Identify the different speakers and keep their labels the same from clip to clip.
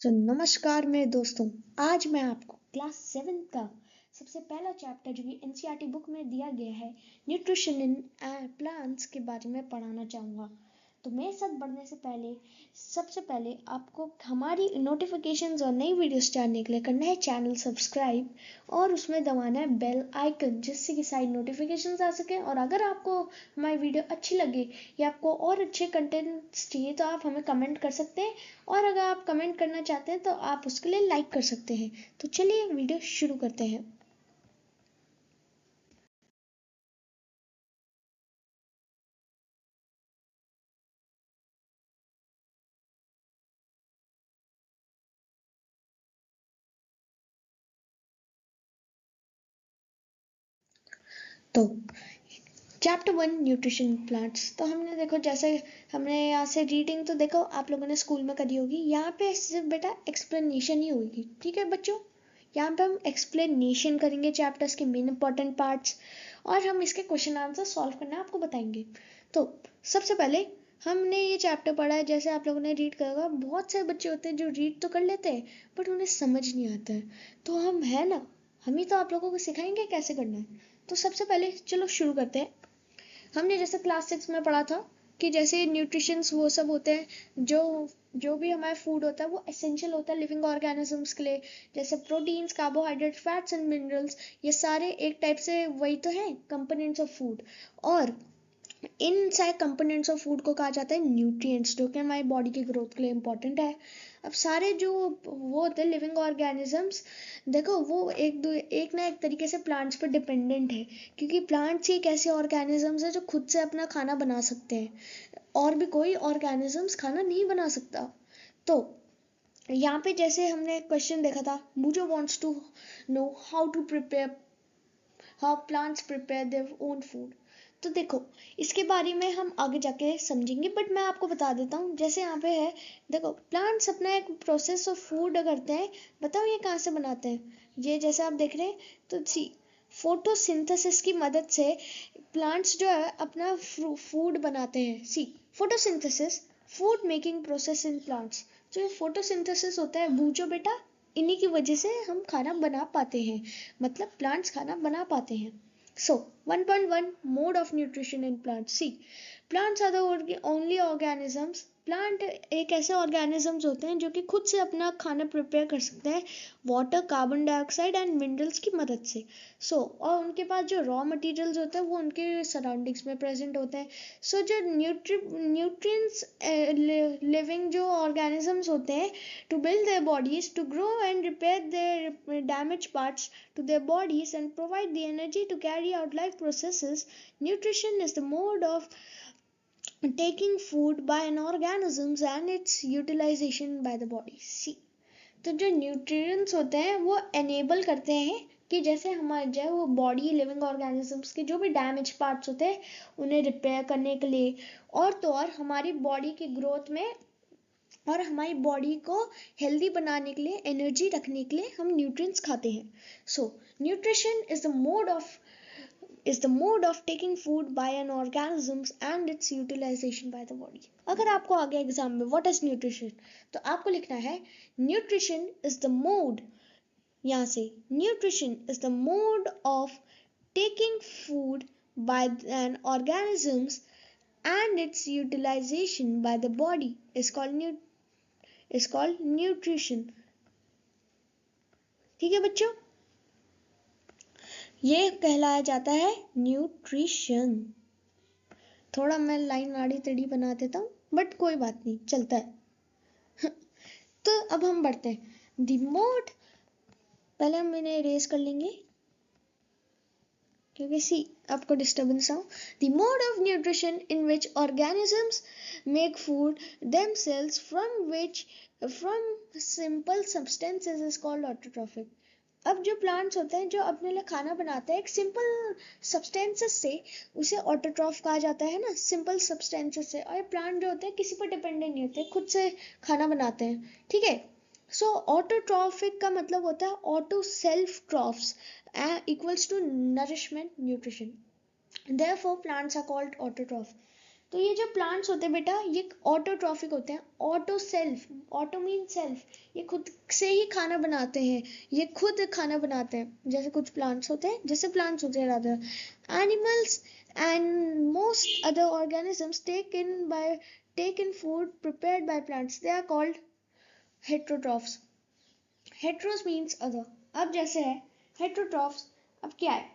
Speaker 1: नमस्कार मेरे दोस्तों। आज मैं आपको क्लास 7 का सबसे पहला चैप्टर जो कि एनसीईआरटी बुक में दिया गया है न्यूट्रिशन इन प्लांट्स के बारे में पढ़ाना चाहूँगा। तो मेरे साथ बढ़ने से पहले सबसे पहले आपको हमारी नोटिफिकेशंस और नई वीडियोस जानने के लिए करना है चैनल सब्सक्राइब और उसमें दबाना है बेल आइकन, जिससे कि सारी नोटिफिकेशंस आ सकें। और अगर आपको हमारी वीडियो अच्छी लगे या आपको और अच्छे कंटेंट्स चाहिए तो आप हमें कमेंट कर सकते हैं, और अगर आप कमेंट करना चाहते हैं तो आप उसके लिए लाइक कर सकते हैं। तो चलिए वीडियो शुरू करते हैं। तो चैप्टर 1 न्यूट्रिशन प्लांट्स। तो हमने देखो, जैसे हमने यहाँ से रीडिंग तो देखो आप लोगों ने स्कूल में करी होगी। यहाँ पे सिर्फ बेटा एक्सप्लेनेशन ही होगी, ठीक है बच्चों। यहाँ पे हम एक्सप्लेनेशन करेंगे चैप्टर्स के मेन इंपॉर्टेंट पार्ट्स, और हम इसके क्वेश्चन आंसर सॉल्व करना आपको बताएंगे। तो सबसे पहले हमने ये चैप्टर पढ़ा है। जैसे आप लोगों ने रीड करा, बहुत सारे बच्चे होते हैं जो रीड तो कर लेते हैं बट उन्हें समझ नहीं आता है। तो हम है ना, हम ही तो आप लोगों को सिखाएंगे कैसे करना है। तो सबसे पहले चलो शुरू करते हैं। हमने जैसे क्लास 6 में पढ़ा था कि जैसे न्यूट्रिशंस वो सब होते हैं जो जो भी हमारा फूड होता है वो एसेंशियल होता है लिविंग ऑर्गेनिजम्स के लिए। जैसे proteins, carbohydrate, fats and minerals, ये सारे एक टाइप से वही तो हैं कंपोनेंट्स ऑफ फूड। और इन सारे कंपोनेंट्स ऑफ फूड को कहा जाता है न्यूट्रिएंट्स, जो कि हमारी बॉडी की ग्रोथ के लिए इंपॉर्टेंट है। अब सारे जो वो होते हैं लिविंग ऑर्गेनिजम्स, देखो वो एक ना एक तरीके से प्लांट्स पर डिपेंडेंट है, क्योंकि प्लांट्स ही एक ऐसे ऑर्गेनिजम्स है जो खुद से अपना खाना बना सकते हैं, और भी कोई ऑर्गेनिजम्स खाना नहीं बना सकता। तो यहाँ पे जैसे हमने क्वेश्चन देखा था, मुझे wants to know how plants prepare their own food. तो देखो इसके बारे में हम आगे जाके समझेंगे, बट मैं आपको बता देता हूँ। जैसे यहाँ पे है, देखो प्लांट्स अपना एक प्रोसेस ऑफ फूड करते हैं। बताओ ये कहाँ से बनाते हैं? ये जैसे आप देख रहे हैं, तो सी फोटोसिंथेसिस की मदद से प्लांट्स जो है अपना फूड बनाते हैं। See photosynthesis, food making process in plants. जो फोटोसिंथेसिस होता है बूझो बेटा, इन्हीं की वजह से हम खाना बना पाते हैं, मतलब प्लांट्स खाना बना पाते हैं। So, 1.1 mode of nutrition in plants. See, plants are the only organisms. Plant एक ऐसे ऑर्गेनिजम्स होते हैं जो कि खुद से अपना खाना प्रिपेयर कर सकते हैं water, carbon dioxide and minerals की मदद से। और उनके पास जो रॉ मटेरियल्स होते हैं वो उनके सराउंडिंग्स में प्रेजेंट होते हैं। जो न्यूट्रिएंट्स लिविंग जो ऑर्गेनिजम्स होते हैं to build their bodies, to grow and repair their damage parts to their bodies and provide the energy to carry out life processes. Nutrition is the mode of taking food by an organisms and its utilization by the body. See, तो जो nutrients होते हैं वो enable करते हैं कि जैसे हमारे जो है वो बॉडी लिविंग ऑर्गेनिजम्स के जो भी डैमेज पार्ट्स होते हैं उन्हें रिपेयर करने के लिए, और तो और हमारी बॉडी की ग्रोथ में और हमारी बॉडी को हेल्दी बनाने के लिए, एनर्जी रखने के लिए हम न्यूट्रिएंट्स खाते हैं। So nutrition is the mode of taking food by an organisms and its utilization by the body. अगर आपको आगे एग्जाम में व्हाट इज न्यूट्रिशन, तो आपको लिखना है न्यूट्रिशन इज द मोड, यहाँ से nutrition is the mode of taking food by an organisms and its utilization by the body is called nutrition. ठीक है बच्चों, ये कहलाया जाता है न्यूट्रिशन। थोड़ा मैं लाइन आड़ी टेढ़ी बना देता हूँ बट कोई बात नहीं, चलता है। तो अब हम बढ़ते हैं द मोड। पहले हम इन्हें इरेज कर लेंगे क्योंकि सी आपको डिस्टर्बेंस हो। The mode of nutrition in which organisms make food themselves from simple substances is called autotrophic. अब जो प्लांट्स होते हैं जो अपने लिए खाना बनाते हैं एक सिंपल सब्सटेंसेस से, उसे ऑटोट्रॉफ कहा जाता है ना, सिंपल सब्सटेंसेस से। और ये प्लांट जो होते हैं किसी पर डिपेंडेंट नहीं होते, खुद से खाना बनाते हैं, ठीक है। ऑटोट्रॉफिक का मतलब होता है auto self troughs equals to nourishment nutrition. Therefore plants are called autotroph. तो ये जो प्लांट्स होते हैं बेटा, ये ऑटोट्रॉफिक होते हैं। Auto self, auto mean self, ये खुद से ही खाना बनाते हैं, ये खुद खाना बनाते हैं। जैसे कुछ प्लांट्स होते हैं, जैसे प्लांट्स होते हैं rather, animals and most other organisms take in food prepared by plants. They are called heterotrophs. Heteros means other. अब जैसे है heterotrophs, अब क्या है,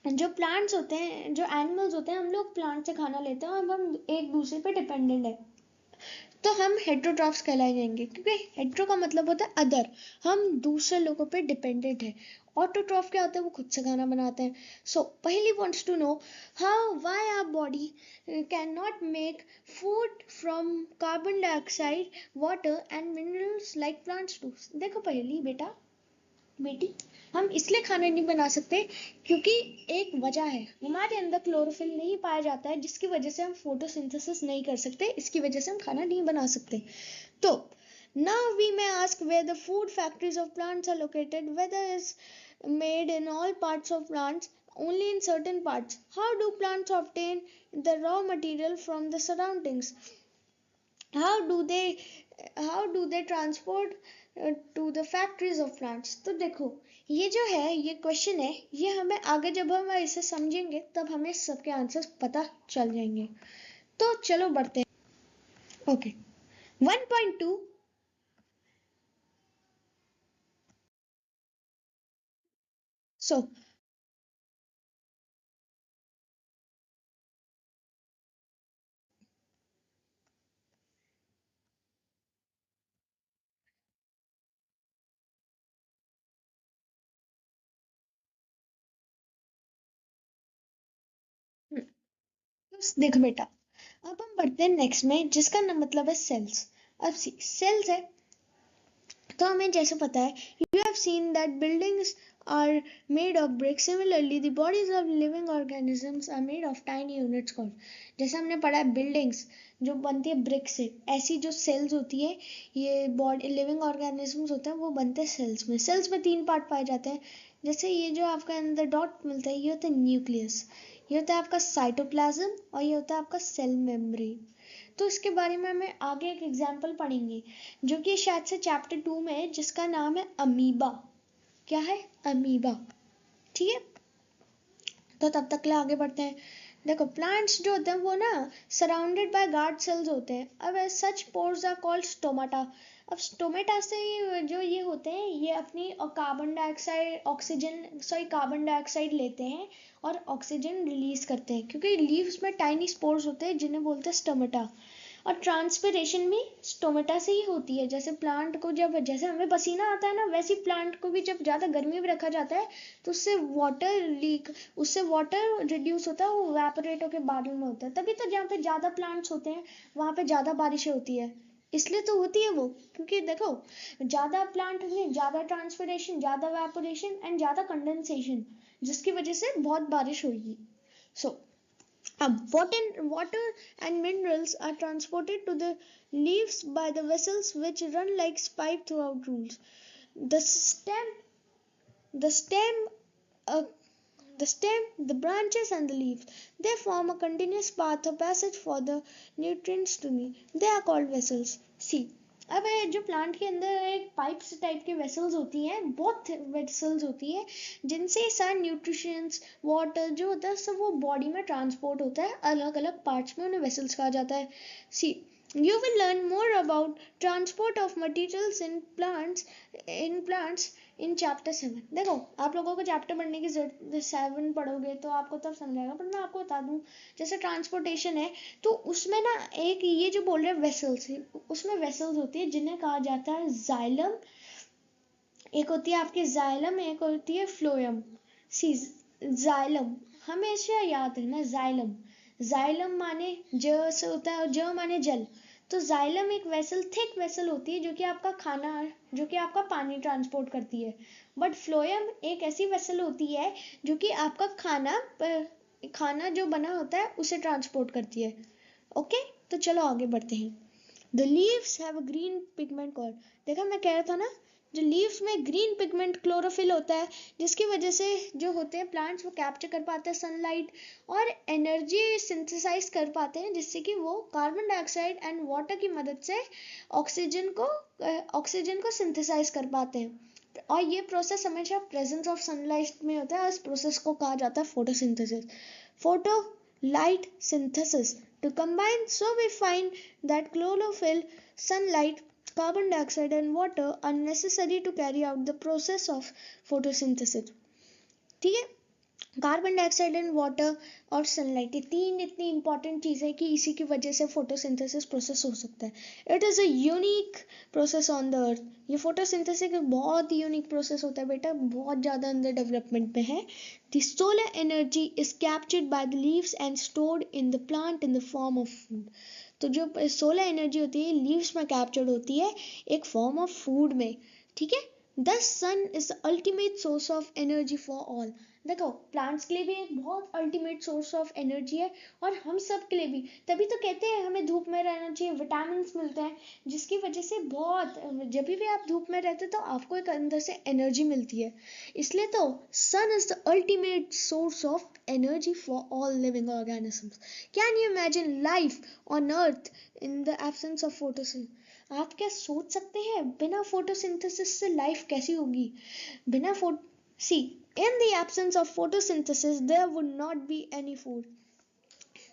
Speaker 1: जो प्लांट्स होते हैं, जो एनिमल्स होते हैं, हम लोग प्लांट से खाना लेते हैं और हम एक दूसरे पे डिपेंडेंट है, तो हम हेट्रोट्रॉफ्स कहलाए जाएंगे, क्योंकि हेट्रो का मतलब होता है अदर, हम दूसरे लोगों पे डिपेंडेंट है। ऑटोट्रॉफ क्या होता है, वो खुद से खाना बनाते हैं। सो पहली wants to know how why our body can not make food from carbon dioxide, water and minerals like plants do. देखो पहली बेटा, बेटी, हम इसलिए खाना नहीं बना सकते क्योंकि एक वजह है, हमारे अंदर क्लोरोफिल नहीं पाया जाता है, जिसकी वजह से हम फोटोसिंथेसिस नहीं कर सकते, इसकी वजह से हम खाना नहीं बना सकते। तो now we may ask where the food factories of plants are located, whether it's made in all parts of plants, only in certain parts. How do plants obtain the raw material from the surroundings? how do they how do they transport to the factories of plants? तो देखो, ये जो है, ये question है, ये हमें आगे जब हम इसे समझेंगे तब हमें सबके आंसर्स पता चल जाएंगे। तो चलो बढ़ते हैं। ओके, 1.2, सो देखो बेटा, अब हम बढ़ते हैं नेक्स्ट में, जिसका मतलब है सेल्स। अब सी सेल्स है, तो हमें जैसे पता है, you have seen that buildings are made of bricks, similarly the bodies of living organisms are made of tiny units called, जैसे हमने पढ़ा है बिल्डिंग्स जो बनती है ब्रिक से, ऐसी जो सेल्स होती है, ये बॉडी लिविंग ऑर्गेनिजम्स होते हैं, वो बनते हैं सेल्स में। सेल्स में 3 पार्ट पाए जाते हैं, जैसे ये जो आपका अंदर डॉट मिलता है, ये होता है न्यूक्लियस, ये होता है आपका साइटोप्लाज्म, और ये होता है आपका सेल मेम्ब्रेन। तो इसके बारे में हमें आगे एक एग्जाम्पल पढ़ेंगे, जो कि शायद से चैप्टर 2 में है, जिसका नाम है अमीबा। क्या है? अमीबा। ठीक है, तो तब तक के लिए आगे बढ़ते हैं। देखो, प्लांट्स जो होते हैं वो ना सराउंडेड बाय गार्ड सेल्स होते हैं। अब सच पोर्स आर कॉल्ड स्टोमाटा। अब स्टोमेटा से जो ये होते हैं, ये अपनी कार्बन डाइऑक्साइड कार्बन डाइऑक्साइड लेते हैं और ऑक्सीजन रिलीज करते हैं, क्योंकि लीव्स में टाइनी स्पोर्स होते हैं जिन्हें बोलते हैं स्टोमेटा। और ट्रांसपिरेशन भी स्टोमेटा से ही होती है। जैसे प्लांट को जब, जैसे हमें पसीना आता है ना, वैसे प्लांट को भी जब ज़्यादा गर्मी में रखा जाता है तो उससे वाटर रिड्यूस होता है, वो वैपोरेट होकर बादल में होता है। तभी तो जहाँ पे ज़्यादा प्लांट्स होते हैं वहाँ पे ज़्यादा बारिशें होती है, इसलिए तो होती है वो, क्योंकि देखो ज़्यादा प्लांट में ज़्यादा ट्रांसपिरेशन, ज़्यादा वैपोरेशन एंड ज़्यादा कंडेंसेशन, जिसकी वजह से बहुत बारिश होगी। सो water and minerals are transported to the leaves by the vessels which run like pipe throughout roots. The stem, the stem, uh, the stem, the branches and the leaves, they form a continuous path of passage for the nutrients to me. They are called vessels. See, अब जो plant के अंदर एक pipes type की vessels होती हैं, बहुत vessels होती है, जिनसे सारे न्यूट्रिशंस, वाटर जो होता है सब वो बॉडी में ट्रांसपोर्ट होता है, अलग अलग पार्ट्स में उन्हें वेसल्स कहा जाता है। सी, you will learn more about transport of materials in plants in chapter 7. देखो, आप लोगों को चैप्टर पढ़ने की जरूरत, 7 पढ़ोगे तो आपको तब समझाएगा, पर मैं आपको बता दूं, जैसे ट्रांसपोर्टेशन है तो उसमें ना एक ये जो बोल रहे हैं वेसल्स, उसमें वेसल्स होती है जिन्हें कहा जाता है जाइलम। एक होती है आपकी जाइलम, एक होती है फ्लोएम। सी, जाइलम हमेशा याद रखना, जाइलम, जाइलम माने ज से होता है और ज माने जल। तो जाइलम एक वेसल, थिक वेसल होती है जो कि आपका खाना, जो कि आपका पानी ट्रांसपोर्ट करती है। बट फ्लोएम एक ऐसी वेसल होती है जो कि आपका खाना जो बना होता है उसे ट्रांसपोर्ट करती है। ओके, तो चलो आगे बढ़ते हैं। The leaves have a green pigment called, देखा मैं कह रहा था ना जो लीव्स में ग्रीन पिगमेंट क्लोरोफिल होता है, जिसकी वजह से जो होते हैं प्लांट्स वो कैप्चर कर पाते हैं सनलाइट और एनर्जी सिंथेसाइज कर पाते हैं, जिससे कि वो कार्बन डाइऑक्साइड एंड वाटर की मदद से ऑक्सीजन को सिंथेसाइज कर पाते हैं। और ये प्रोसेस हमेशा प्रेजेंस ऑफ सनलाइट में होता है। इस प्रोसेस को कहा जाता है photosynthesis. Photo light synthesis. To combine, so we find that chlorophyll, sunlight, carbon dioxide and water are necessary to carry out the process of photosynthesis. ठीक है, कार्बन डाइऑक्साइड एंड वाटर और सनलाइट, ये तीन इतनी इंपॉर्टेंट चीज़ें हैं कि इसी की वजह से फोटोसिंथेसिस प्रोसेस हो सकता है। It is a unique process on the earth. ये फोटोसिंथेसिस बहुत ही यूनिक प्रोसेस होता है बेटा, बहुत ज़्यादा अंदर डेवलपमेंट में है। The solar energy is captured by the leaves and stored in the plant in the form of food. तो जो सोलर एनर्जी होती है लीव्स में कैप्चर्ड होती है एक फॉर्म ऑफ फूड में। ठीक है, the sun is the ultimate source of energy for all. देखो प्लांट्स के लिए भी एक बहुत अल्टीमेट सोर्स ऑफ एनर्जी है और हम सब के लिए भी। तभी तो कहते हैं हमें धूप में रहना चाहिए, विटामिन मिलते हैं जिसकी वजह से बहुत, जब भी आप धूप में रहते तो आपको एक अंदर से एनर्जी मिलती है। इसलिए तो sun is the ultimate source of energy for all living organisms. Can you imagine life on earth in the absence of photosynthesis? आप क्या सोच सकते हैं बिना फोटोसिंथेसिस से लाइफ कैसी होगी? बिना See, in the absence of photosynthesis, there would not be any food.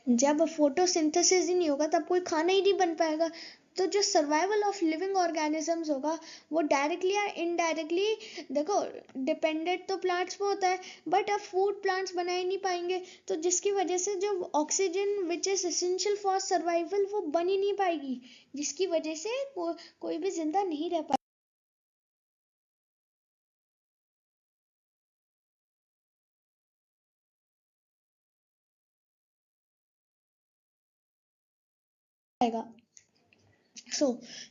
Speaker 1: जब फोटोसिंथेसिस ही नहीं होगा तब कोई खाना ही नहीं बन पाएगा। तो जो सर्वाइवल ऑफ लिविंग ऑर्गेनिजम्स होगा वो डायरेक्टली या इनडायरेक्टली, देखो डिपेंडेंट तो प्लांट्स पे होता है बट अब फूड प्लांट्स बना ही नहीं पाएंगे, तो जिसकी वजह से जो oxygen which is essential for survival वो बन ही नहीं पाएगी, जिसकी वजह से कोई भी जिंदा नहीं रह पाएगा। So,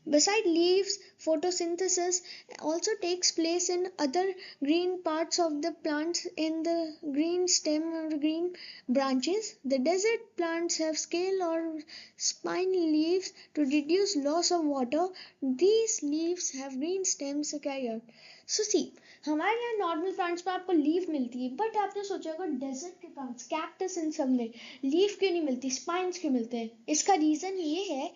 Speaker 1: beside leaves, photosynthesis also takes place in other green parts of the plants, in the green stem or green branches. The desert plants have scale or spiny leaves to reduce loss of water. These leaves have green stems to carry out. So see, हमारे यहाँ normal plants पे आपको leaf मिलती है, but आपने सोचा होगा desert के प्लांट्स कैक्टस इन सब में लीफ क्यों नहीं मिलती, स्पाइन्स क्यों मिलते हैं? इसका रीजन ये है,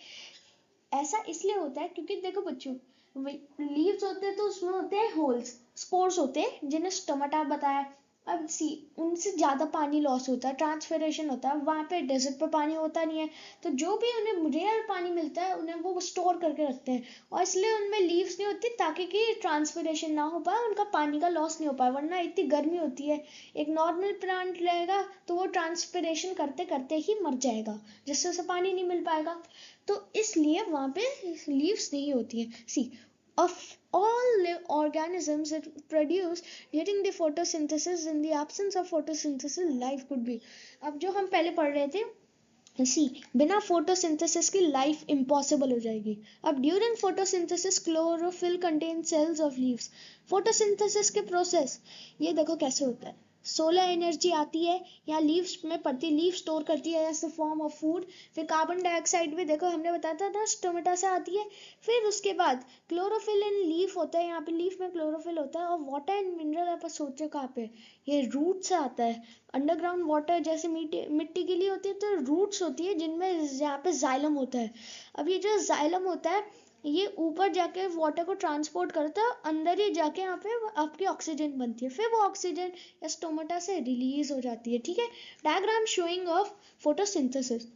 Speaker 1: ऐसा इसलिए होता है क्योंकि देखो बच्चों, लीव्स होते हैं तो उसमें होते हैं होल्स, स्पोर्स होते हैं जिन्हें स्टोमेटा बताया। अब सी उनसे ज़्यादा पानी लॉस होता है, ट्रांसफरेशन होता है, वहाँ पे डेजर्ट पे पानी होता नहीं है, तो जो भी उन्हें रेयर पानी मिलता है उन्हें वो स्टोर करके रखते हैं और इसलिए उनमें लीव्स नहीं होती ताकि कि ट्रांसफरेशन ना हो पाए, उनका पानी का लॉस नहीं हो पाए, वरना इतनी गर्मी होती है। एक नॉर्मल प्लांट रहेगा तो वो ट्रांसपरेशन करते करते ही मर जाएगा, जिससे उसे पानी नहीं मिल पाएगा, तो इसलिए वहाँ पे लीव्स नहीं होती हैं। सी of all organisms that produce during the photosynthesis, in the absence of photosynthesis life could be। अब जो हम पहले पढ़ रहे थे सी, बिना फोटोसिंथेसिस की लाइफ इम्पॉसिबल हो जाएगी। अब during photosynthesis chlorophyll contain cells of leaves. Photosynthesis के प्रोसेस ये देखो कैसे होता है, सोलर एनर्जी आती है या लीव्स में पड़ती है, लीव स्टोर करती है as the form of food, फिर कार्बन डाइऑक्साइड भी देखो हमने बताया था ना स्टोमेटा से आती है, फिर उसके बाद क्लोरोफिल इन लीफ होता है, यहाँ पे लीफ में क्लोरोफिल होता है, और वाटर एंड मिनरल आप सोचो कहाँ पे, ये रूट से आता है। अंडरग्राउंड वाटर जैसे मिट्टी गीली होती है तो रूट्स होती है जिनमें यहाँ पे जाइलम होता है। अब ये जो जाइलम होता है ये ऊपर जाके वाटर को ट्रांसपोर्ट करता है, अंदर ही जाके यहाँ पे आपकी ऑक्सीजन बनती है, फिर वो ऑक्सीजन या स्टोमेटा से रिलीज हो जाती है। ठीक है, डायग्राम शोइंग ऑफ फोटोसिंथेसिस।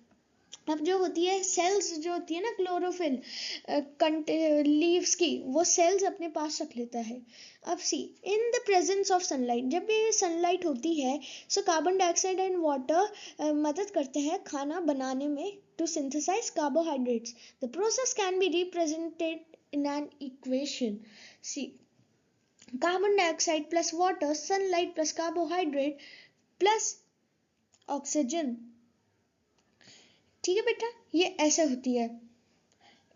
Speaker 1: अब जो होती है सेल्स जो होती है ना क्लोरोफिल लीव्स की, वो सेल्स अपने पास रख लेता है। अब see in the presence of sunlight, जब भी सनलाइट होती है so carbon dioxide and water मदद करते हैं खाना बनाने में, to synthesize carbohydrates. The process can be represented in an equation. See carbon dioxide plus water, sunlight plus carbohydrate plus oxygen. ठीक है बेटा, ये ऐसे होती है।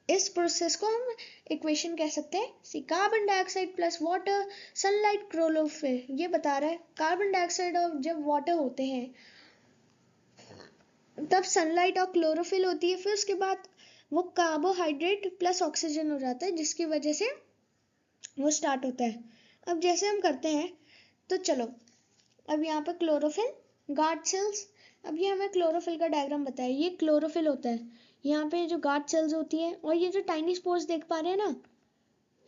Speaker 1: इस प्रोसेस को हम इक्वेशन कह सकते हैं। See carbon dioxide plus water, sunlight, chlorophyll, ये बता रहा है कार्बन डाइऑक्साइड और जब वाटर होते हैं तब सनलाइट और क्लोरोफिल होती है, फिर उसके बाद वो कार्बोहाइड्रेट प्लस ऑक्सीजन हो जाता है, जिसकी वजह से वो स्टार्ट होता है। अब जैसे हम करते हैं, तो चलो अब यहाँ पे क्लोरोफिल, गार्ड सेल्स। अब ये हमें क्लोरोफिल का डायग्राम बताया, ये क्लोरोफिल होता है। यहाँ पे जो गार्ड सेल्स होती है, और ये जो टाइनी स्पोर्स देख पा रहे हैं ना,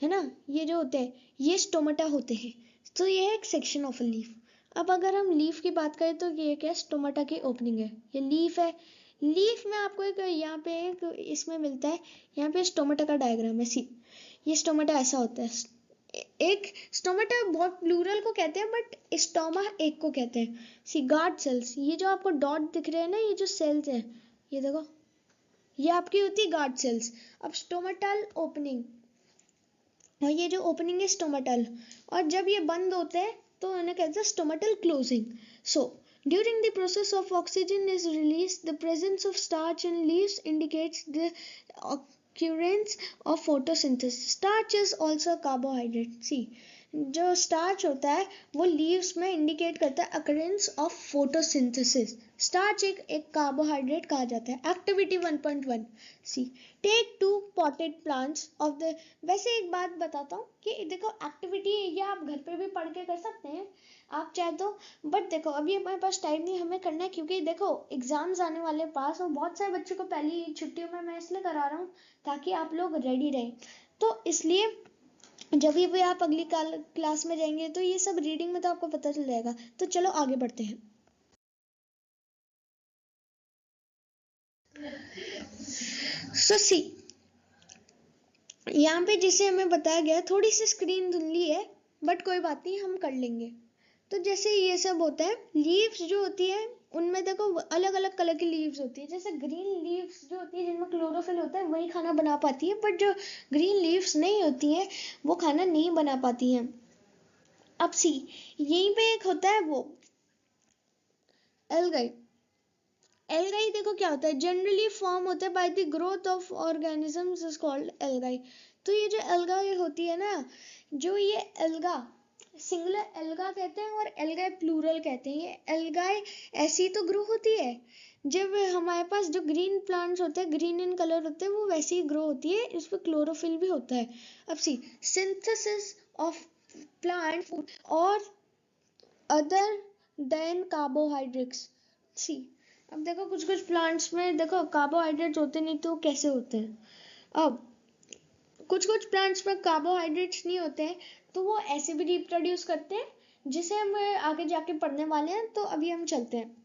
Speaker 1: है ना, ये जो होते हैं ये स्टोमेटा होते हैं। तो ये है एक सेक्शन ऑफ अ लीफ। अब अगर हम लीफ की बात करें तो ये क्या, स्टोमेटा की ओपनिंग है, ये लीफ है। लीफ में आपको एक यहाँ पे एक इसमें मिलता है, यहाँ पे स्टोमेटा का डायग्राम है, सी ये स्टोमेटा ऐसा होता है। एक स्टोमेटा बहुत प्लूरल को कहते हैं, बट स्टोमा एक को कहते हैं। सी गार्ड सेल्स, ये जो आपको डॉट दिख रहे हैं ना, ये जो सेल्स हैं, ये देखो, ये आपकी होती है गार्ड सेल्स। अब स्टोमेटल ओपनिंग, और ये जो ओपनिंग है स्टोमेटल, और जब ये बंद होते हैं तो उन्हें कहते हैं stomatal closing. So during the process of oxygen is release, the presence of starch in leaves indicates the occurrence of photosynthesis. Starch is also a carbohydrate. See, जो स्टार्च होता है वो लीव्स में इंडिकेट करता है अकरेंस ऑफ फोटोसिंथेसिस। स्टार्च एक carbohydrate कहा जाता है। Activity 1.1, see take 2 potted plants of the, वैसे एक बात बताता हूँ कि देखो एक्टिविटी ये आप घर पे भी पढ़ के कर सकते हैं आप चाहे तो, बट देखो अभी हमारे पास टाइम नहीं, हमें करना है क्योंकि देखो एग्जाम्स आने वाले पास, और बहुत सारे बच्चों को पहली छुट्टियों में मैं इसलिए करा रहा हूँ ताकि आप लोग रेडी रहें। तो इसलिए जब भी आप अगली क्लास में जाएंगे तो ये सब रीडिंग में तो आपको पता चल जाएगा। तो चलो आगे बढ़ते हैं। सो सी यहाँ पे जिसे हमें बताया गया, थोड़ी सी स्क्रीन धुंधली है बट कोई बात नहीं, हम कर लेंगे। तो जैसे ये सब होता है, लीव्स जो होती है उनमें देखो अलग अलग कलर की लीव्स होती है। जैसे ग्रीन लीव्स जो होती है जिनमें क्लोरोफिल होता है वही खाना बना पाती है, बट जो ग्रीन लीव्स नहीं होती हैं वो खाना नहीं बना पाती हैं। अब सी यहीं पे एक होता है वो एल्गाई। एल्गाई देखो क्या होता है, जनरली फॉर्म होता है by the growth of organisms is called algae. तो ये जो एल्गाई होती है ना, जो ये एल्गा सिंगुलर एल्गा कहते हैं और एल्गाई प्लूरल कहते हैं। ये एल्गाई ऐसी तो ग्रो होती है, जब हमारे पास जो ग्रीन प्लांट्स होते हैं, ग्रीन इन कलर होते हैं, वो वैसे ही ग्रो होती है, इसमें क्लोरोफिल भी होता है। अब सी सिंथेसिस ऑफ प्लांट फूड और अदर देन कार्बोहाइड्रेट्स। सी अब देखो कुछ कुछ प्लांट्स में देखो कार्बोहाइड्रेट्स होते नहीं तो कैसे होते हैं। अब कुछ कुछ प्लांट्स में कार्बोहाइड्रेट्स नहीं होते हैं तो वो ऐसे भी रिप्रोड्यूस करते हैं, जिसे हम आगे जाके पढ़ने वाले हैं। तो अभी हम चलते हैं,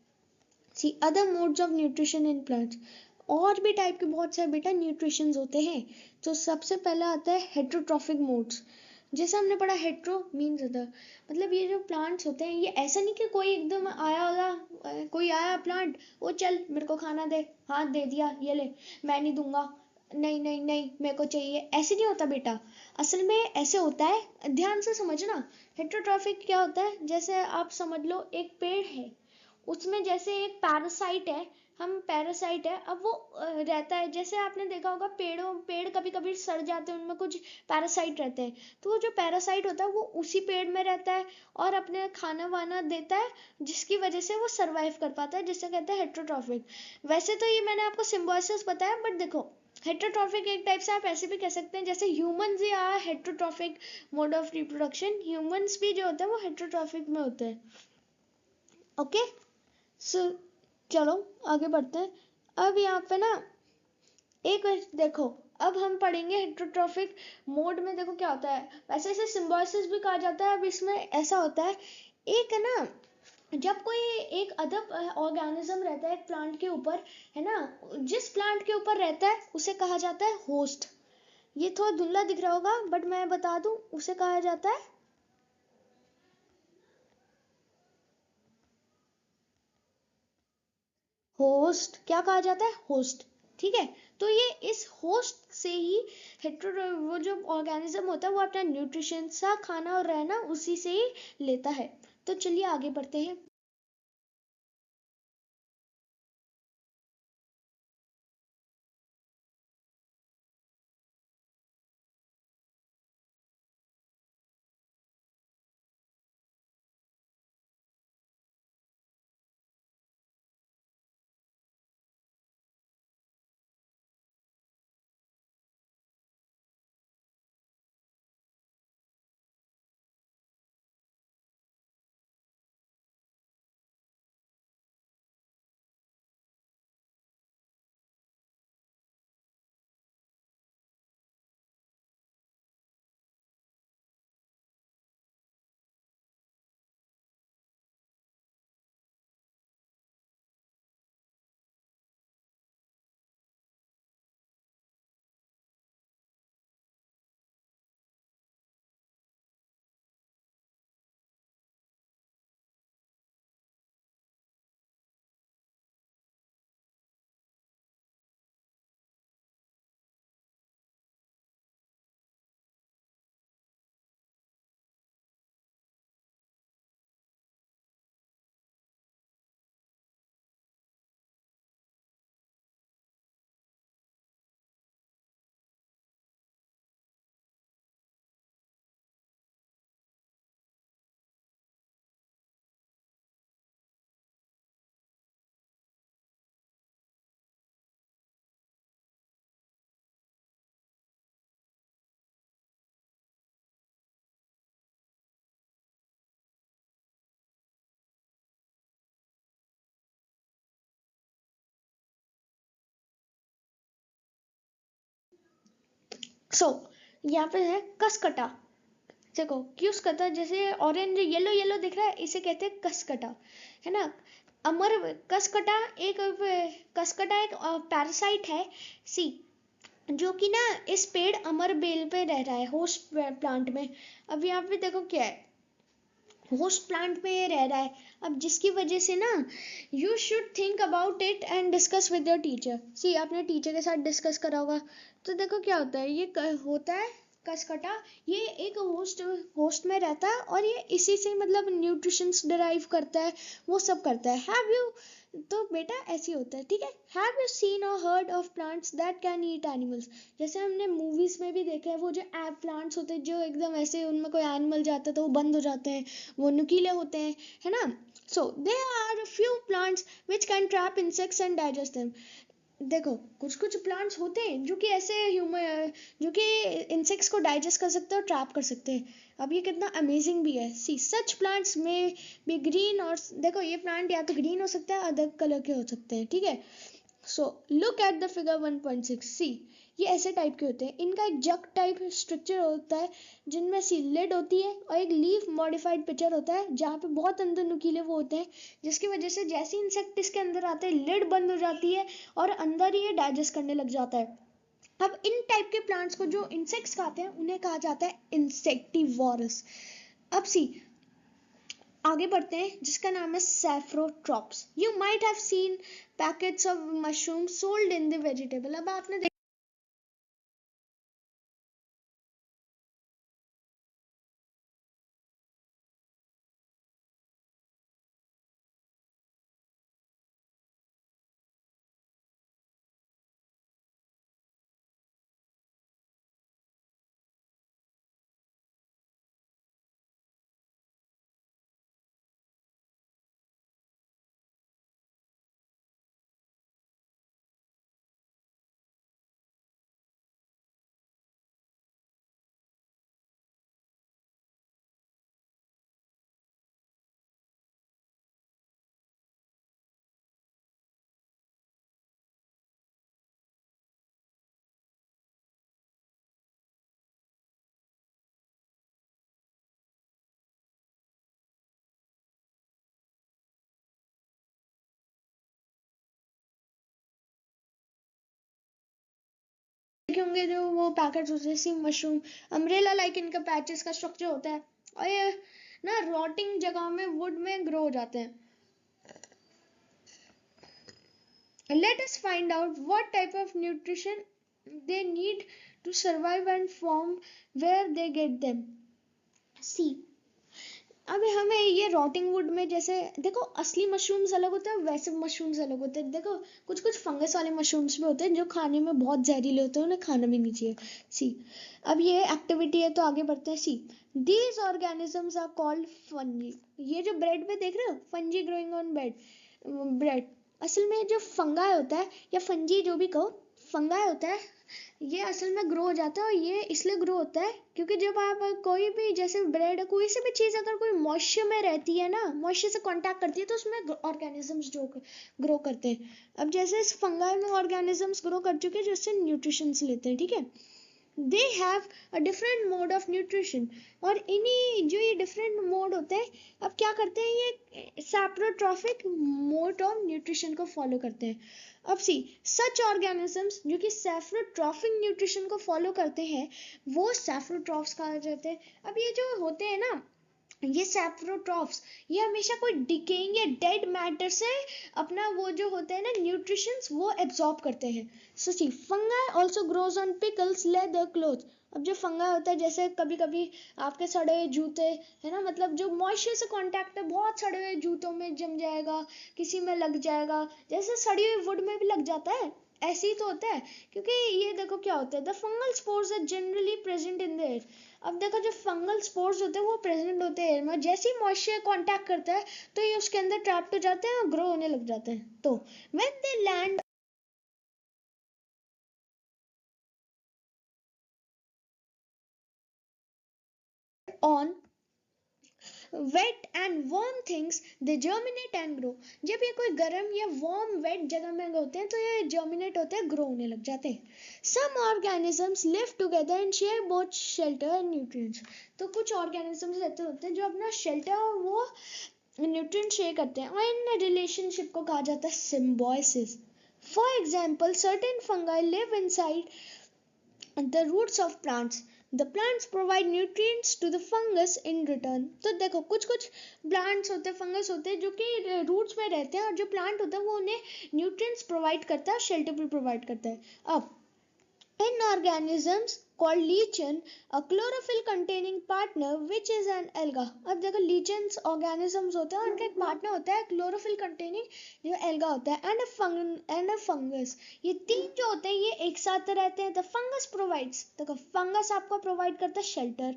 Speaker 1: see other modes of nutrition in plants. और भी टाइप के बहुत सारे बेटा न्यूट्रिशंस होते हैं। तो सबसे पहला आता है हेट्रोट्रॉफिक मोड्स। जैसे हमने पढ़ा हेट्रो मीन्स अदर, मतलब ये जो प्लांट्स होते हैं ये ऐसा नहीं कि कोई एकदम आया होगा, कोई आया प्लांट, वो चल मेरे को खाना दे, हाथ दे दिया ये ले, मैं नहीं दूंगा, नहीं नहीं नहीं मेरे को चाहिए, ऐसे नहीं होता बेटा। असल में ऐसे होता है, ध्यान से समझना। हेट्रोट्रॉफिक क्या होता है, जैसे आप समझ लो एक पेड़ है, उसमें जैसे एक पैरासाइट है, हम पैरासाइट है, अब वो रहता है, जैसे आपने देखा होगा पेड़ कभी कभी सड़ जाते हैं, उनमें कुछ पैरासाइट रहते हैं। तो वो जो पैरासाइट होता है वो उसी पेड़ में रहता है और अपने खाना वाना देता है, जिसकी वजह से वो सर्वाइव कर पाता है, जिसे कहते हैं हेट्रोट्रॉफिक। वैसे तो ये मैंने आपको सिम्बोसिस बताया, बट देखो हेट्रोट्रॉफिक एक टाइप से आप ऐसे भी कह सकते हैं, जैसे ह्यूमंस ही आया heterotrophic mode of reproduction, humans भी जो होता है वो हेट्रोट्रॉफिक में होते हैं। ओके, सो चलो आगे बढ़ते हैं। अब यहाँ पे ना एक देखो, अब हम पढ़ेंगे हेट्रोट्रॉफिक मोड में। देखो क्या होता है, वैसे इसे सिम्बोसिस भी कहा जाता है। अब इसमें ऐसा होता है, एक है ना, जब कोई एक अदर ऑर्गेनिज्म रहता है एक प्लांट के ऊपर, है ना, जिस प्लांट के ऊपर रहता है उसे कहा जाता है होस्ट। ये थोड़ा धुंधला दिख रहा होगा बट मैं बता दूं, उसे कहा जाता है होस्ट। क्या कहा जाता है, होस्ट। ठीक है, तो ये इस होस्ट से ही हेट्रो वो जो ऑर्गेनिज्म होता है वो अपना न्यूट्रिशन सा खाना और रहना उसी से ही लेता है। तो चलिए आगे बढ़ते हैं। सो यहाँ पे है कसकटा। देखो क्यूसकटा, जैसे ऑरेंज येलो येलो दिख रहा है, इसे कहते हैं कसकटा, है ना। अमर कसकटा एक कसकटा एक पैरासाइट है, सी, जो कि ना इस पेड़ अमर बेल पे रह रहा है, होस्ट प्लांट में। अब यहाँ पे देखो क्या है, होस्ट प्लांट में ये रह रहा है। अब जिसकी वजह से ना you should think about it and discuss with your teacher. See, आपने टीचर के साथ डिस्कस करा होगा। तो देखो क्या होता है, ये होता है कसकटा, ये एक होस्ट होस्ट में रहता है और ये इसी से मतलब न्यूट्रिशंस डिराइव करता है, वो सब करता है। हैव यू, तो बेटा ऐसे होता है, ठीक है। हैव यू सीन और heard of plants that can eat animals. जैसे हमने मूवीज में भी देखा है, वो जो एप प्लांट्स होते हैं जो एकदम ऐसे उनमें कोई एनिमल जाता है तो वो बंद हो जाते हैं, वो नुकीले होते हैं, है ना। So they are few plants which can trap insects and digest them. देखो कुछ कुछ प्लांट्स होते हैं जो कि ऐसे ह्यूमन, जो कि इंसेक्ट्स को डाइजेस्ट कर सकते हैं और ट्रैप कर सकते हैं। अब ये कितना अमेजिंग भी है। सी, सच प्लांट्स में भी ग्रीन, और देखो ये प्लांट या तो ग्रीन हो सकता है, अदर कलर के हो सकते हैं, ठीक है। So look at the figure 1.6। सी, ये ऐसे टाइप के होते हैं, इनका एक जग टाइप स्ट्रक्चर होता है, जिनमें सी लिड होती है और एक लीफ मॉडिफाइड पिक्चर होता है, जहाँ पे बहुत अंदर नुकीले वो होते हैं, जिसकी वजह से जैसे इंसेक्ट इसके अंदर आते हैं लिड बंद हो जाती है और अंदर ही ये डाइजेस्ट करने लग जाता है। अब इन टाइप के प्लांट्स को जो इंसेक्ट्स खाते हैं उन्हें कहा जाता है इंसेक्टिवोरस। अब सी, आगे बढ़ते हैं, जिसका नाम है saprotrophs. You might have seen packets of mushroom sold in the vegetable. अब आपने देखे होंगे जो वो पैकेट्स होते हैं, सी मशरूम अम्ब्रेला लाइक इनका पैचेस का स्ट्रक्चर होता है, और ये ना रॉटिंग जगह में वुड में ग्रो हो जाते हैं। Let us find out what type of nutrition they need to survive and from where they get them. See, अब हमें ये रॉटिंग वुड में, जैसे देखो असली मशरूम्स अलग होते हैं, वैसे मशरूम्स अलग होते हैं। देखो कुछ कुछ फंगस वाले मशरूम्स भी होते हैं जो खाने में बहुत जहरीले होते हैं, उन्हें खाना भी नहीं चाहिए। सी, अब ये एक्टिविटी है तो आगे बढ़ते हैं। See, these organisms are called fungi. ये जो ब्रेड पे देख रहे हो, फंजी ग्रोइंग ऑन ब्रेड, असल में जो फंगाई होता है या फंजी जो भी कहो, फंगाई होता है, ये असल में ग्रो हो जाता है। और ये इसलिए ग्रो होता है क्योंकि जब आप कोई भी, जैसे ब्रेड, कोई सी भी चीज़ अगर कोई मॉइस्चर में रहती है ना, मॉइस्चर से कांटेक्ट करती है, तो उसमें ऑर्गेनिजम्स जो ग्रो करते हैं। अब जैसे इस फंगाई में ऑर्गेनिजम्स ग्रो कर चुके हैं जो इससे न्यूट्रिशंस लेते हैं, ठीक है। They have a different mode of nutrition, और इन्हीं जो ये डिफरेंट मोड होते हैं, अब क्या करते हैं, ये सैप्रोट्रॉफिक मोड ऑफ न्यूट्रिशन को फॉलो करते हैं। अब सी, सच ऑर्गेनिजम्स जो कि सैप्रोट्रॉफिक न्यूट्रिशन को फॉलो करते हैं, वो सैप्रोट्रॉफ्स कहा जाते हैं। अब ये जो होते हैं ना, ये सैप्रोट्रॉफ्स, ये हमेशा कोई डिकेइंग या डेड मैटर से अपना वो जो होते हैं ना न्यूट्रिशंस, वो एब्जॉर्ब करते हैं। So see, fungi also grows on pickles, leather, cloth. अब जो फंगा होता है, जैसे कभी कभी आपके सड़े हुए जूते, है ना, मतलब जो मॉइस्चर से कांटेक्ट है, बहुत सड़े हुए जूतों में जम जाएगा, किसी में लग जाएगा, जैसे सड़ी हुई वुड में भी लग जाता है, ऐसे ही तो होता है। क्योंकि ये देखो क्या होता है, the fungal spores are generally present in the air. अब देखो जो फंगल स्पोर्स होते हैं वो प्रेजेंट होते हैं एयर में, जैसे ही मॉइस्चर कांटेक्ट करता है तो ये उसके अंदर ट्रैप्ट हो जाते हैं और ग्रो होने लग जाते हैं। तो when they land on wet and warm things they germinate and grow. जब ये कोई गर्म या warm wet जगह में होते हैं तो ये germinate होते हैं, grow होने लग जाते हैं. Some organisms live together and share both shelter and nutrients. तो कुछ organisms ऐसे होते हैं जो अपना shelter और वो न्यूट्रिएंट शेयर करते हैं, और इन रिलेशनशिप को कहा जाता है symbiosis. For example certain fungi live inside the roots of plants. The plants provide nutrients to the fungus in return. तो देखो कुछ कुछ प्लांट्स होते हैं, फंगस होते हैं जो कि रूट्स में रहते हैं, और जो प्लांट होता है वो उन्हें न्यूट्रिएंट्स प्रोवाइड करता है, शेल्टर भी प्रोवाइड करता है. अब in organisms called lichen, a chlorophyll containing partner which is an alga. अब देखो lichens organisms होते हैं और उनका एक partner होता है chlorophyll containing जो alga होता है, and a fungus. ये तीन जो होते हैं ये एक साथ रहते हैं. The fungus provides, देखो fungus आपको provide करता है shelter,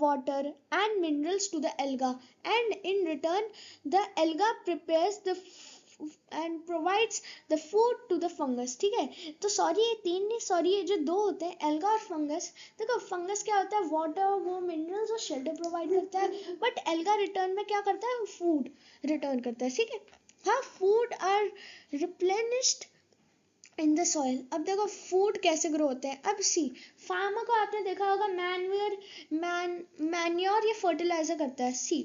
Speaker 1: water and minerals to the alga, and in return the alga prepares the and provides the food to the fungus. ठीक है, तो सॉरी ये तीन नहीं, सॉरी ये जो दो होते हैं एल्गा और फंगस. देखो फंगस क्या होता है, वाटर वो मिनरल्स और शेल्टर प्रोवाइड करता है, बट एल्गा रिटर्न में क्या करता है, फूड रिटर्न करता है. ठीक है, हाँ food are replenished in the soil. अब देखो फूड कैसे ग्रो होते हैं. अब सी फार्मर को आपने देखा होगा मैन्योर या फर्टिलाइजर करता है. सी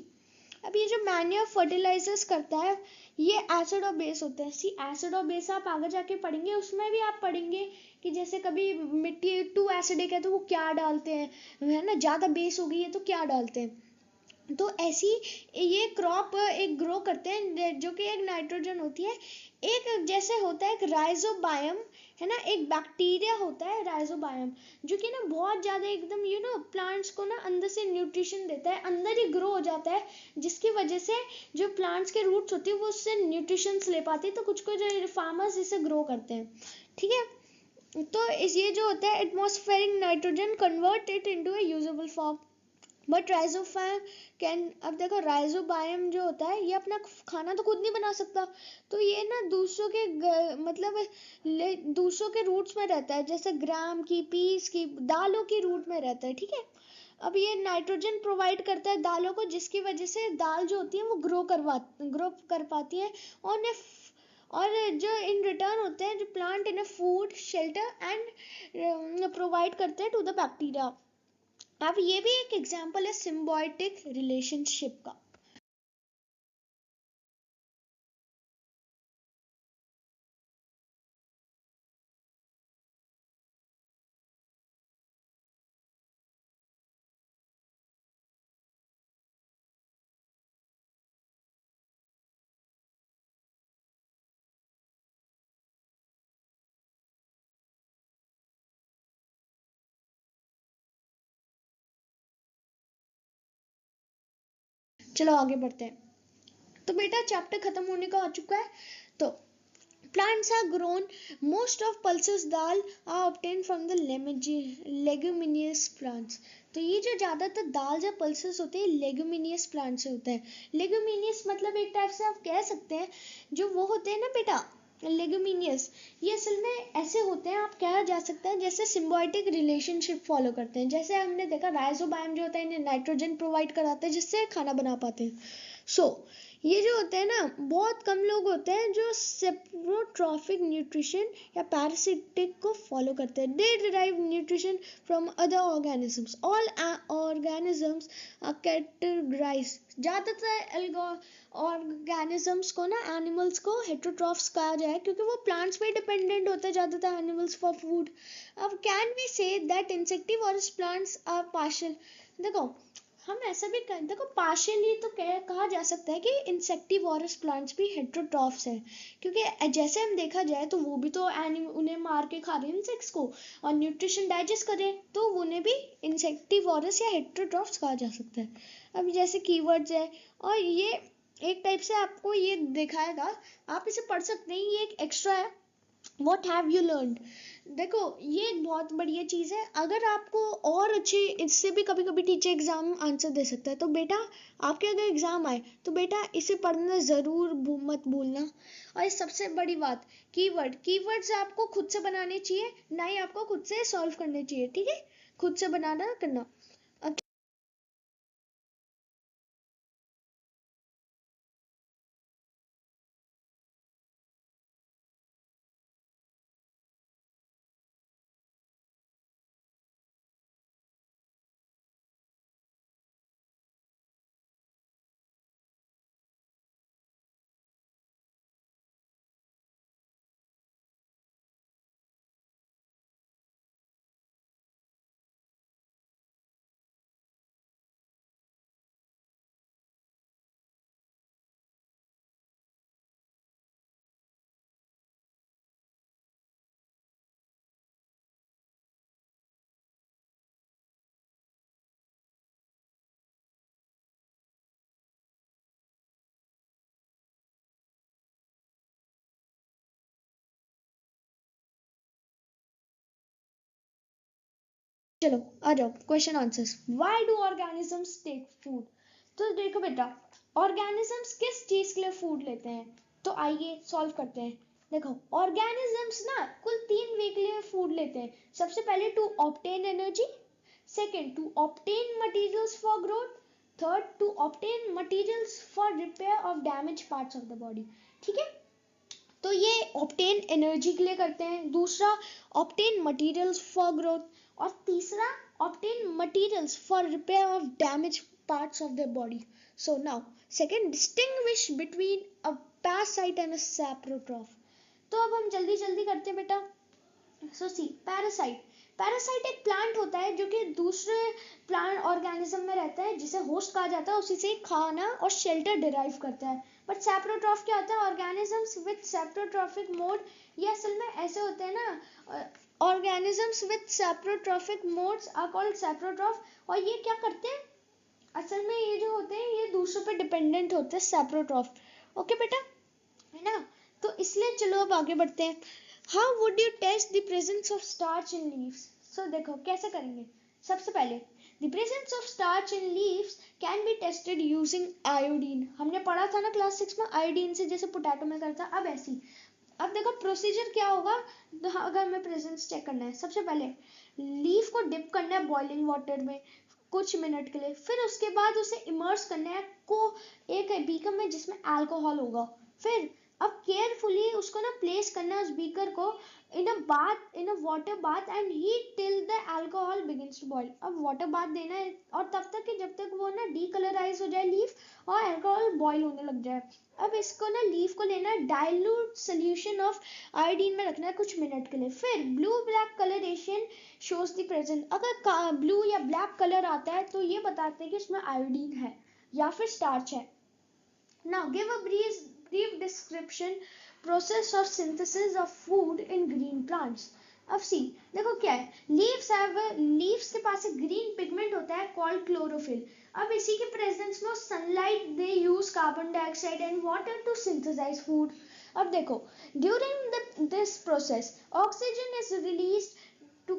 Speaker 1: अब ये जो मैन्योर फर्टिलाइजर्स करता है ये एसिड और बेस होते हैं. सी एसिड और बेस आप आगे जाके पढ़ेंगे, उसमें भी आप पढ़ेंगे कि जैसे कभी मिट्टी टू एसिडिक है तो वो क्या डालते हैं, है ना, ज़्यादा बेस हो गई है तो क्या डालते हैं. तो ऐसी ये क्रॉप एक ग्रो करते हैं जो कि एक नाइट्रोजन होती है, एक जैसे होता है एक राइजोबायम, है ना, एक बैक्टीरिया होता है राइजोबायम जो कि ना बहुत ज़्यादा एकदम प्लांट्स को ना अंदर से न्यूट्रिशन देता है, अंदर ही ग्रो हो जाता है, जिसकी वजह से जो प्लांट्स के रूट्स होती है वो उससे न्यूट्रिशन ले पाती है. तो कुछ कुछ फार्मर्स इसे ग्रो करते हैं. ठीक है, तो इस ये जो होता है atmospheric nitrogen convert it into a usable form. But rhizobium can, अब देखो राइजोबायम जो होता है ये अपना खाना तो खुद नहीं बना सकता, तो ये ना दूसरों के मतलब दूसरों के रूट्स में रहता है, जैसे ग्राम की, पीस की, दालों की रूट में रहता है. ठीक है, अब ये नाइट्रोजन प्रोवाइड करता है दालों को, जिसकी वजह से दाल जो होती है वो ग्रो कर पाती है, और जो इन रिटर्न होते हैं जो प्लांट इन्हें फूड शेल्टर एंड प्रोवाइड करते हैं टू द बैक्टीरिया. अब ये भी एक एग्जाम्पल है सिम्बायोटिक रिलेशनशिप का. चलो आगे बढ़ते हैं. तो बेटा चैप्टर खत्म होने का आ चुका है. तो plants are grown, most of pulses dal are obtained from the leguminous plants. तो ये जो ज़्यादातर दाल या पल्सेस होते हैं लेगुमिनियस प्लांट से होते हैं. लेगुमिनियस मतलब एक टाइप से आप कह सकते हैं जो वो होते हैं ना बेटा लेगुमिनियस, ये असल में ऐसे होते हैं, आप कहा जा सकता है जैसे सिम्बायोटिक रिलेशनशिप फॉलो करते हैं. जैसे हमने देखा राइजोबायम जो होता है इन्हें नाइट्रोजन प्रोवाइड कराते हैं जिससे खाना बना पाते हैं. ये जो होते हैं ना बहुत कम लोग होते हैं जो सेप्रोट्रॉफिक न्यूट्रिशन या पैरासिटिक को फॉलो करते हैं. They derive nutrition from other organisms. All organisms are categorized. ज़्यादातर ऑर्गेनिजम्स को ना एनिमल्स को हेटेरोट्रॉफ्स कहा जाए क्योंकि वो प्लांट्स पे डिपेंडेंट होते हैं ज़्यादातर एनिमल्स फॉर फूड. अब can we say that insectivorous plants are partial. देखो हम ऐसा भी कर देखो पार्शियली तो कहा जा सकता है कि इंसेक्टिवोरस प्लांट्स भी हेटेरोट्रॉफ्स हैं, क्योंकि जैसे हम देखा जाए तो वो भी तो उन्हें मार के खा रहे हैं इंसेक्ट्स को और न्यूट्रिशन डाइजेस्ट कर रहे हैं, तो उन्हें भी इंसेक्टिवोरस या हेटेरोट्रॉफ्स कहा जा सकता है. अब जैसे कीवर्ड्स है और ये एक टाइप से आपको ये दिखाएगा, आप इसे पढ़ सकते हैं, ये एक एक्स्ट्रा है. What have you learned? देखो ये एक बहुत बढ़िया चीज़ है. अगर आपको और अच्छे इससे भी कभी कभी टीचर एग्जाम आंसर दे सकता है, तो बेटा आपके अगर एग्जाम आए तो बेटा इसे पढ़ना ज़रूर मत भूलना. और ये सबसे बड़ी बात कीवर्ड्स आपको खुद से बनाने चाहिए, ना ही आपको खुद से सॉल्व करने चाहिए. ठीक है, खुद से बनाना करना. चलो आ जाओ question answers. Why do organisms take food? तो देखो बेटा, ऑर्गेनिजम्स किस चीज के लिए फूड लेते हैं, तो आइए सॉल्व करते हैं। देखो, ऑर्गेनिजम्स ना कुल 3 वे के लिए फूड लेते हैं। सबसे पहले to obtain energy, second to obtain materials for growth, third to obtain materials for repair of damage parts of the body. ठीक है, तो ये ऑब्टेन एनर्जी के लिए करते हैं, दूसरा ऑब्टेन मटेरियल्स फॉर ग्रोथ, और तीसरा obtain materials for repair of damage parts of the body. So now second, distinguish between a parasite and a saprotroph. तो अब हम जल्दी जल्दी करते हैं बेटा। सो सी, पैरासाइट, पैरासाइट एक प्लांट होता है जो कि दूसरे प्लांट ऑर्गेनिज्म में रहता है, जिसे होस्ट कहा जाता है, उसी से खाना और शेल्टर डिराइव करता है। बट सैप्रोट्रॉफ क्या होता है? Organisms with saprotrophic mode. ये असल में ऐसे होते हैं ना, organisms with saprotrophic modes are called saprotroph. और ये क्या करते हैं? असल में ये जो होते हैं ये दूसरों पे डिपेंडेंट होते हैं, सैप्रोट्रॉफ। ओके बेटा, है ना? तो इसलिए चलो अब आगे बढ़ते हैं। How would you test the presence of starch in leaves? So देखो कैसे करेंगे। सबसे पहले, the presence of starch in leaves can be tested using iodine. हमने पढ़ा था ना क्लास 6 में, आयोडीन से, जैसे पोटैटो में करता। अब ऐसी, अब देखो प्रोसीजर क्या होगा अगर हमें प्रेजेंस चेक करना है। सबसे पहले लीफ को डिप करना है बॉइलिंग वाटर में कुछ मिनट के लिए, फिर उसके बाद उसे इमर्स करना है को एक बीकर में जिसमें अल्कोहल होगा। फिर अब केयरफुली उसको ना प्लेस करना है उस बीकर को in a water bath and heat till the alcohol begins to boil. अब वाटर बाथ देना है और तब तक कि जब तक वो ना डीकलराइज हो जाए लीफ और अल्कोहल बॉईल होने लग जाए। अब इसको ना लीफ को लेना है डाइल्यूट सोल्यूशन ऑफ आयोडीन में रखना है कुछ मिनट के लिए। फिर blue black colouration shows the presence. अगर ब्लू या ब्लैक कलर आता है तो ये बताते हैं कि इसमें आयोडीन है या फिर स्टार्च है। Now give a brief description process of synthesis of food in green plants. अब सी, देखो क्या है, लीव्स के पास एक ग्रीन पिगमेंट होता है कॉल्ड क्लोरोफिल। अब इसी के प्रेजेंस में sunlight they use carbon dioxide and water to synthesize food. अब देखो, during this process oxygen is released to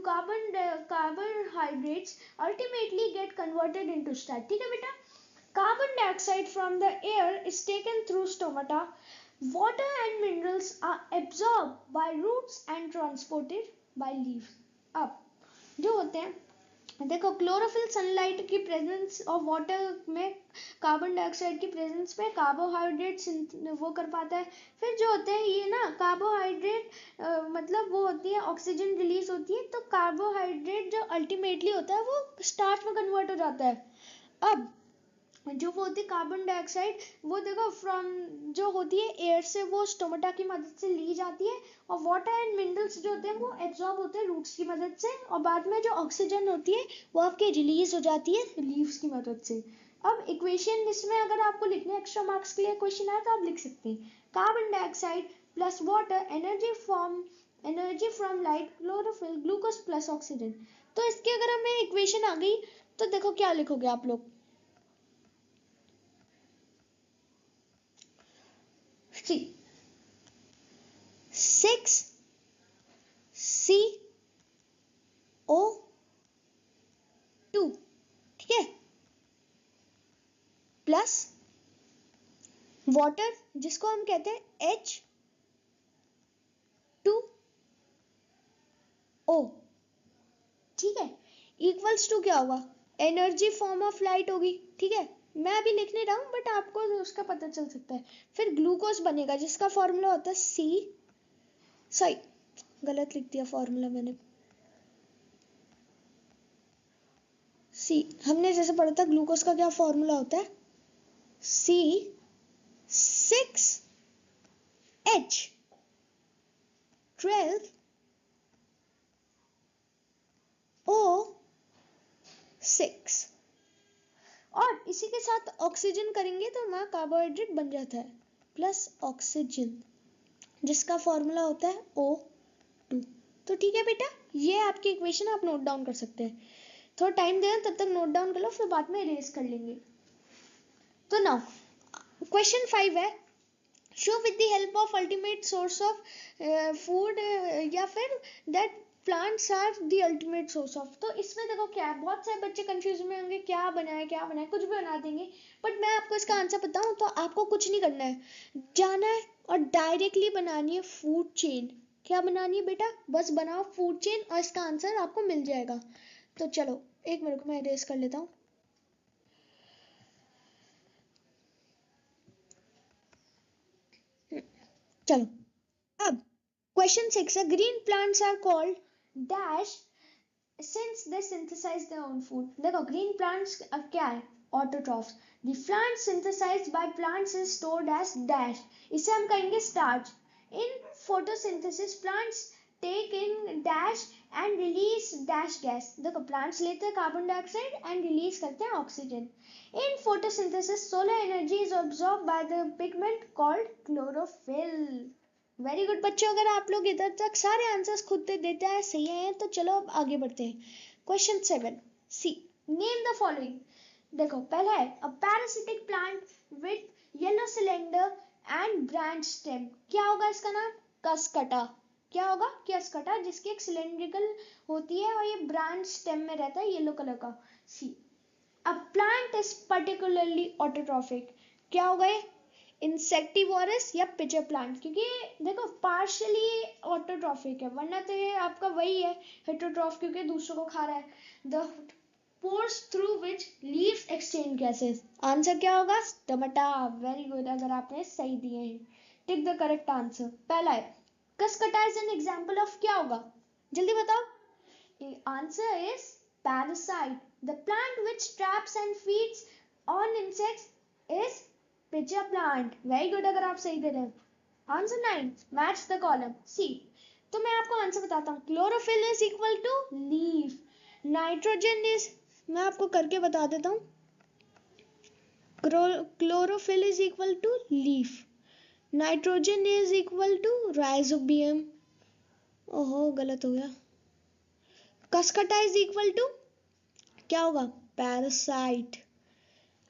Speaker 1: carbohydrates ultimately get converted into starch। ठीक है बेटा, carbon dioxide from the air is taken through stomata, water and minerals are absorbed by roots and transported by leaves। अब जो होते हैं, देखो chlorophyll sunlight की presence और वाटर में कार्बन डाइऑक्साइड की प्रेजेंस में कार्बोहाइड्रेट वो कर पाता है। फिर जो होते हैं ये ना कार्बोहाइड्रेट मतलब वो होती है ऑक्सीजन रिलीज होती है, तो कार्बोहाइड्रेट जो अल्टीमेटली होता है वो स्टार्च में कन्वर्ट हो जाता है। अब जो वो होती है कार्बन डाइऑक्साइड, वो देखो फ्रॉम जो होती है एयर से वो स्टोमेटा की मदद से ली जाती है, और वाटर एंड मिनरल्स जो होते हैं वो एब्जॉर्ब होते हैं रूट्स की मदद से, और बाद में जो ऑक्सीजन होती है वो आपके रिलीज हो जाती है लीव्स की मदद से। अब इक्वेशन इसमें अगर आपको लिखने एक्स्ट्रा मार्क्स के लिए क्वेश्चन आए तो आप लिख सकते हैं, carbon dioxide plus water energy from light chlorophyll glucose plus oxygen. तो इसकी अगर हमें इक्वेशन आ गई तो देखो क्या लिखोगे आप लोग। See, 6CO2, ठीक है, प्लस वाटर जिसको हम कहते हैं H2O, ठीक है, इक्वल्स टू क्या होगा, एनर्जी फॉर्म ऑफ लाइट होगी। ठीक है, मैं अभी लिख नहीं रहा हूं बट आपको उसका पता चल सकता है। फिर ग्लूकोज बनेगा जिसका फॉर्मूला होता है सॉरी गलत लिख दिया फॉर्मूला मैंने, सी। हमने जैसे पढ़ा था ग्लूकोज का क्या फॉर्मूला होता है, C6H12O6, और इसी के साथ ऑक्सीजन करेंगे तो वहां कार्बोहाइड्रेट बन जाता है प्लस ऑक्सीजन जिसका फॉर्मूला होता है O2। तो ठीक है बेटा, ये आपकी इक्वेशन आप नोट डाउन कर सकते हैं। थोड़ा टाइम देना तब तक नोट डाउन कर लो, फिर बाद में इरेज कर लेंगे। तो नाउ क्वेश्चन 5 है, show with the help of ultimate source of food या फिर that plants are the ultimate source of. तो इसमें देखो क्या है, बहुत सारे बच्चे कंफ्यूज में होंगे क्या बनाए क्या बनाए, कुछ भी बना देंगे। बट मैं आपको इसका आंसर बताऊं तो आपको कुछ नहीं करना है, जाना है और डायरेक्टली बनानी है फूड चेन। क्या बनानी है बेटा, बस बनाओ फूड चेन और इसका आंसर आपको मिल जाएगा। तो चलो एक मिनट को मैं इरेज कर लेता हूँ। चलो अब क्वेश्चन 6 है, green plants are called dash since they synthesize their own food। देखो ग्रीन प्लांट्स अब क्या है, autotrophs. The plant synthesized by plants is stored as dash, इसे हम कहेंगे starch. In photosynthesis plants take in dash and release dash gas. देखो plants लेते हैं कार्बन डाइऑक्साइड एंड रिलीज करते हैं oxygen. In photosynthesis solar energy is absorb by the pigment called chlorophyll. Very good बच्चों, अगर आप लोग इधर तक सारे आंसर्स खुद से देते हैं सही हैं तो चलो अब आगे बढ़ते हैं। Question 7 see, name the following. देखो पहला है a parasitic plant with yellow cylinder and branch stem. क्या होगा इसका नाम, कसकटा। क्या होगा, कसकटा, जिसकी एक सिलेंड्रिकल होती है और ये ब्रांच स्टेम में रहता है येलो कलर का। See, a plant is particularly autotrophic. क्या होगा ये, इंसेक्टिवोरस या पिचर प्लांट, क्योंकि देखो पार्शियली ऑटोट्रॉफिक है, वरना तो ये आपका वही है हेटरोट्रॉफ, क्योंकि दूसरों को खा रहा है। The pores through which leaves exchange gases. Answer क्या होगा, टमाटा। वेरी गुड, अगर आपने सही दिए हैं। Tick the correct answer. पहला है Cuscuta is an example of, क्या होगा जल्दी बताओ। Answer is parasite. The plant which traps and feeds on insects is pitcher plant. Very good, अगर आप सही दे रहे हैं। Answer 9, match the column C। तो मैं आपको आंसर बताता हूँ, chlorophyll is equal to leaf, nitrogen is, मैं आपको करके बता देता हूँ, chlorophyll is equal to leaf, nitrogen is equal to rhizobium. ओहो गलत हो गया, कसकटा इज इक्वल टू क्या होगा, parasite,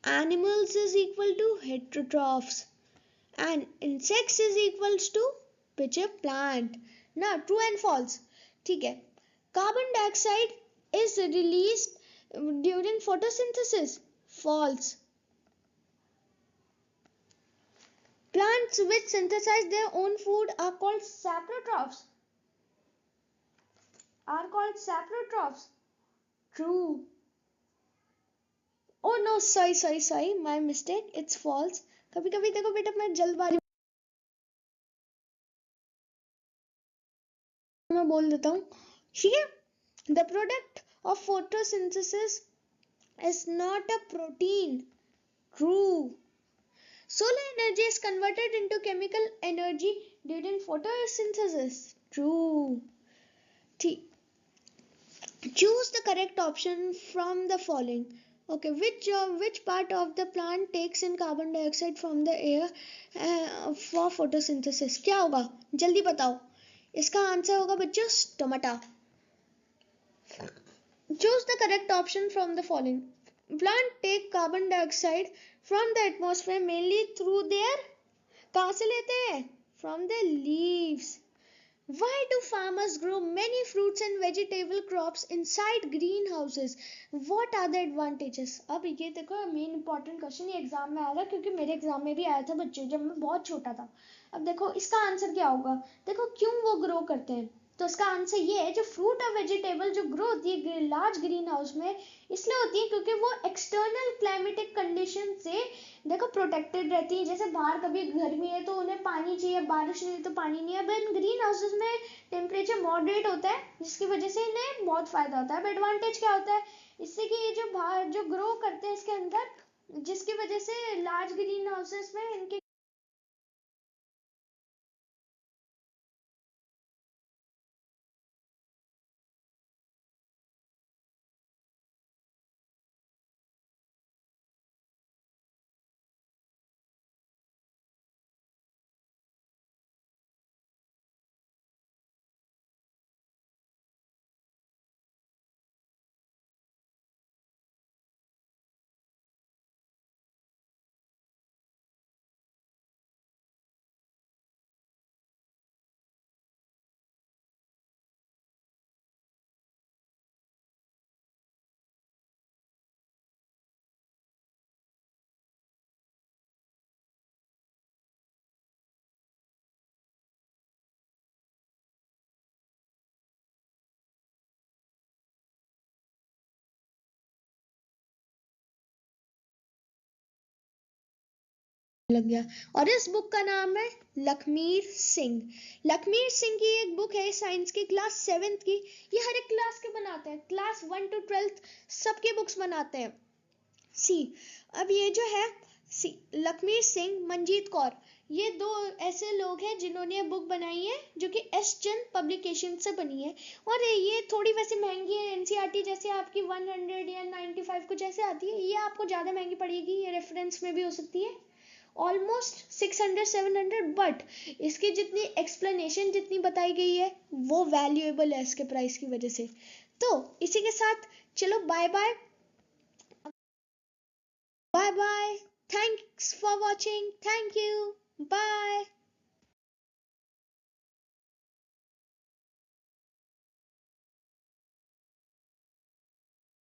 Speaker 1: animals is equal to heterotrophs and insects is equals to pitcher plant ना। ट्रू एंड फॉल्स, ठीक है। Carbon dioxide is release during photosynthesis, false. Plants which synthesize their own food are called saprotrophs. Are called saprotrophs. True. Oh no, sorry, my mistake. It's false. कभी कभी देखो बेटा मैं जल्दबाजी में बोल देता हूँ, ठीक है। The product of photosynthesis is not a protein. True. Solar energy is converted into chemical energy during photosynthesis. True. Choose the correct option from the following. Okay, which part of the plant takes in carbon dioxide from the air for photosynthesis? क्या होगा जल्दी बताओ, इसका answer होगा बच्चों टमाटा। Choose the correct option from the following. Plant take carbon dioxide from the atmosphere mainly through their, कहाँ से लेते हैं, from the leaves. Why do farmers grow many fruits and vegetable crops inside greenhouses? What are the advantages? अब ये देखो main important question, ये exam में आएगा क्योंकि मेरे एग्जाम में भी आया था बच्चे जब मैं बहुत छोटा था। अब देखो इसका आंसर क्या होगा, देखो क्यों वो ग्रो करते हैं, तो इसका आंसर ये है, जो फ्रूट और वेजिटेबल जो ग्रो होती है लार्ज ग्रीन हाउस में इसलिए होती है क्योंकि वो एक्सटर्नल क्लाइमेटिक कंडीशन से देखो प्रोटेक्टेड रहती है। जैसे बाहर कभी गर्मी है तो उन्हें पानी चाहिए, बारिश नहीं है तो पानी नहीं है। अब इन ग्रीन हाउसेस में टेम्परेचर मॉडरेट होता है जिसकी वजह से इन्हें बहुत फायदा होता है। अब एडवांटेज क्या होता है इससे कि ये जो बाहर जो ग्रो करते हैं इसके अंदर, जिसकी वजह से लार्ज ग्रीन हाउसेस में इनके लग गया। और इस बुक का नाम है लखमीर सिंह। लखमीर सिंह की एक बुक है साइंस की, क्लास 7th की। ये हर एक क्लास के बनाते हैं, क्लास 1 to 12 सबके बुक्स बनाते हैं। सी, अब ये जो है सी, लखमीर सिंह, मंजीत कौर, ये दो ऐसे लोग हैं जिन्होंने बुक बनाई है जो कि एस चंद पब्लिकेशन से बनी है। और ये थोड़ी वैसे महंगी है, एनसीईआरटी जैसे आपकी 100 या 95 कुछ ऐसे आती है, ये आपको ज़्यादा महंगी पड़ेगी, ये रेफरेंस में भी हो सकती है ऑलमोस्ट 600-700, बट इसकी जितनी एक्सप्लेनेशन जितनी बताई गई है वो वैल्यूएबल है इसके प्राइस की वजह से। तो इसी के साथ चलो bye bye, bye bye, thanks for watching, thank you.